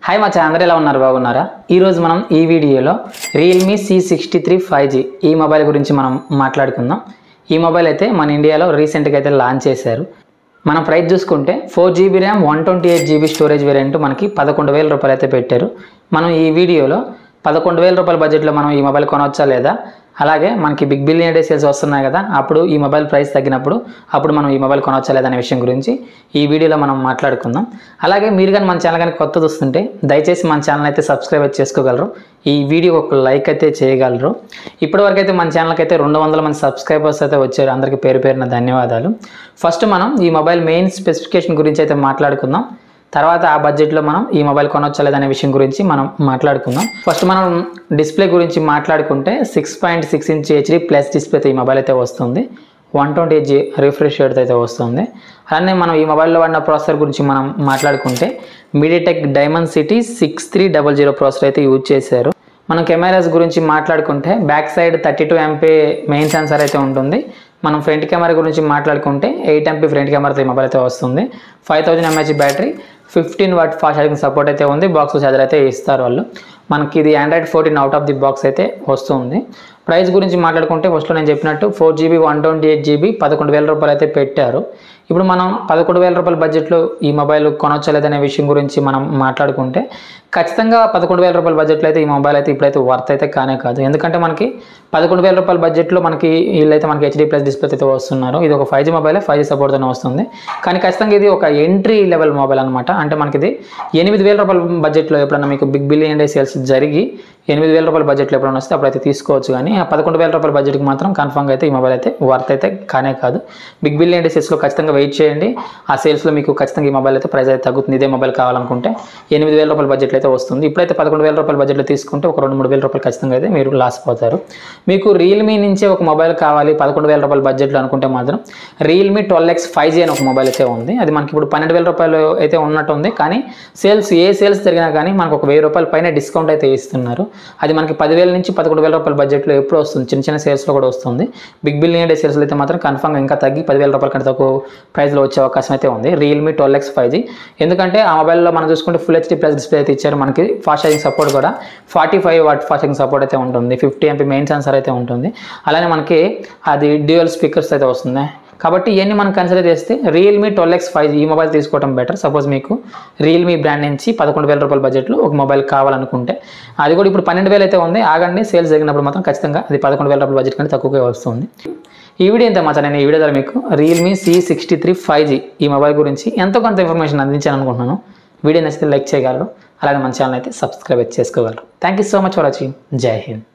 Hi మచ్చా, అందరూ ఎలా ఉన్నారు? బాగున్నారా? ఈరోజు మనం ఈ వీడియోలో రియల్మీ C63 5G ఈ మొబైల్ గురించి మనం మాట్లాడుకుందాం. ఈ మొబైల్ అయితే మన ఇండియాలో రీసెంట్గా అయితే లాంచ్ చేశారు. మనం ప్రైస్ చూసుకుంటే 4GB RAM 128GB storage variant మనకి 11,000 రూపాయలు అయితే పెట్టారు. మనం ఈ వీడియోలో 11,000 రూపాయల బడ్జెట్లో మనం ఈ మొబైల్ కొనవచ్చా లేదా, అలాగే మనకి బిగ్ బిలియన్ డే సేల్స్ వస్తున్నాయి కదా, అప్పుడు ఈ మొబైల్ ప్రైస్ తగ్గినప్పుడు అప్పుడు మనం ఈ మొబైల్ కొనవచ్చా లేదా అనే విషయం గురించి ఈ వీడియోలో మనం మాట్లాడుకుందాం. అలాగే మీరు కానీ మన ఛానల్ కానీ కొత్తది వస్తుంటే దయచేసి మన ఛానల్ అయితే సబ్స్క్రైబ్ చేసుకోగలరు, ఈ వీడియో ఒక లైక్ అయితే చేయగలరు. ఇప్పటివరకు అయితే మన ఛానల్కి అయితే 200 మంది సబ్స్క్రైబర్స్ అయితే వచ్చారు. అందరికీ పేరు పేరున ధన్యవాదాలు. ఫస్ట్ మనం ఈ మొబైల్ మెయిన్ స్పెసిఫికేషన్ గురించి అయితే మాట్లాడుకుందాం. తర్వాత ఆ బడ్జెట్లో మనం ఈ మొబైల్ కొనవచ్చా లేదనే విషయం గురించి మనం మాట్లాడుకుందాం. ఫస్ట్ మనం డిస్ప్లే గురించి మాట్లాడుకుంటే 6.6 ఇంచ్ HD ప్లస్ డిస్ప్లేతో ఈ మొబైల్ అయితే వస్తుంది. 128Hz రిఫ్రెష్ రేట్ అయితే వస్తుంది. అలానే మనం ఈ మొబైల్లో వాడిన ప్రాసెసర్ గురించి మనం మాట్లాడుకుంటే మీడియాటెక్ డైమెన్సిటీ 6300 ప్రాసెసర్ అయితే యూజ్ చేశారు. మనం కెమెరాస్ గురించి మాట్లాడుకుంటే back side 32MP main censor అయితే ఉంటుంది. మనం ఫ్రంట్ కెమెరా గురించి మాట్లాడుకుంటే 8MP ఫ్రంట్ కెమెరాతో ఈ మొబైల్ అయితే వస్తుంది. 5000 mAh battery, 15W fast charging support అయితే ఉంది. బాక్స్ ఛార్జర్ అయితే ఇస్తారు వాళ్ళు. మనకి ఇది Android 14 out of the box అయితే వస్తుంది. ప్రైస్ గురించి మాట్లాడుకుంటే ఫస్ట్లో నేను చెప్పినట్టు 4GB 128GB 11,000 రూపాయలు అయితే పెట్టారు. ఇప్పుడు మనం 11,000 రూపాయల బడ్జెట్లో ఈ మొబైల్ కొనవచ్చా లేదనే విషయం గురించి మనం మాట్లాడుకుంటే ఖచ్చితంగా 11,000 రూపాయల బడ్జెట్లో అయితే ఈ మొబైల్ అయితే ఇప్పుడైతే వర్త్ అయితే కానే కాదు. ఎందుకంటే మనకి 11,000 రూపాయల బడ్జెట్లో మనకి వీళ్ళైతే మనకి HD ప్లస్ డిస్ప్లే అయితే వస్తున్నారు. ఇది ఒక 5G మొబైల్, 5G సపోర్ట్తోనే వస్తుంది. కానీ ఖచ్చితంగా ఇది ఒక ఎంట్రీ లెవెల్ మొబైల్ అనమాట. అంటే మనకి ఇది 8,000 రూపాయల బడ్జెట్లో ఎప్పుడన్నా మీకు బిగ్ బిలియన్ డే సేల్స్ జరిగి 8,000 రూపాయల బడ్జెట్లో ఎప్పుడైనా వస్తే అప్పుడైతే తీసుకోవచ్చు. కానీ ఆ 11,000 రూపాయల బడ్జెట్కి మాత్రం కన్ఫర్మ్గా అయితే ఈ మొబైల్ అయితే వర్త్ అయితే కానే కాదు. బిగ్ బిలియన్ డే సేల్స్లో ఖచ్చితంగా వెయిట్ చేయండి. ఆ సేల్స్లో మీకు ఖచ్చితంగా ఈ మొబైల్ అయితే ప్రైస్ అయితే తగ్గుతుంది. ఇదే మొబైల్ కావాలనుకుంటే 8,000 రూపాయల బడ్జెట్లో అయితే వస్తుంది. ఇప్పుడైతే 11,000 రూపాయల బడ్జెట్లో తీసుకుంటే ఒక 2-3,000 రూపాయలు ఖచ్చితంగా అయితే మీరు లాస్ పోతారు. మీకు రియల్మీ నుంచే ఒక మొబైల్ కావాలి 11,000 రూపాయల బడ్జెట్లో అనుకుంటే మాత్రం రియల్మీ 12X 5G అని ఒక మొబైల్ అయితే ఉంది. అది మనకి ఇప్పుడు 12,000 రూపాయలు అయితే ఉన్నట్టు ఉంది. కానీ ఏ సేల్స్ జరిగినా కానీ మనకు ఒక 1,000 రూపాయల పైన డిస్కౌంట్ అయితే ఇస్తున్నారు. అది మనకి 10,000 నుంచి 11,000 రూపాయల బడ్జెట్లో ఎప్పుడు వస్తుంది, చిన్న చిన్న సేల్స్లో కూడా వస్తుంది. బిగ్ బిలియన్ డే సేల్స్లో అయితే మాత్రం కన్ఫర్మ్గా ఇంకా తగ్గి 10,000 రూపాయల కంటే తక్కువ ప్రైస్లో వచ్చే అవకాశం అయితే ఉంది రియల్మీ 12X 5G. ఎందుకంటే ఆ మొబైల్లో మనం చూసుకుంటే ఫుల్ HD ప్లస్ డిస్ప్లే అయితే ఇచ్చారు. మనకి ఫాస్ట్ ఛార్జింగ్ సపోర్ట్ కూడా 45W ఫాస్ట్ ఛార్జింగ్ సపోర్ట్ అయితే ఉంటుంది. 50MP మెయిన్ సెన్సార్ అయితే ఉంటుంది. అలానే మనకి అది డ్యూయల్ స్పీకర్స్ అయితే వస్తుంది. కాబట్టి ఇవన్నీ మనం కన్సిడర్ చేస్తే రియల్మీ 12X 5G ఈ మొబైల్ తీసుకోవడం బెటర్. సపోజ్ మీకు రియల్మీ బ్రాండ్ నుంచి 11,000 రూపాయల బడ్జెట్లో ఒక మొబైల్ కావాలనుకుంటే, అది కూడా ఇప్పుడు 12,000 అయితే ఉంది. ఆగండి, సేల్స్ జరిగినప్పుడు మాత్రం ఖచ్చితంగా అది 11,000 రూపాయల బడ్జెట్ కంటే తక్కువగా వస్తుంది. ఈ వీడియో ఎంత మాత్రం నేను ఈ వీడియో ద్వారా మీకు రియల్మీ C63 5G ఈ మొబైల్ గురించి ఎంతో కొంత ఇన్ఫర్మేషన్ అందించాను అనుకుంటున్నాను. వీడియో నచ్చితే లైక్ చేయగలరు, అలాగే మన ఛానల్ అయితే సబ్స్క్రైబ్ చేసుకోగలరు. Thank you so much for watching. జై హింద్.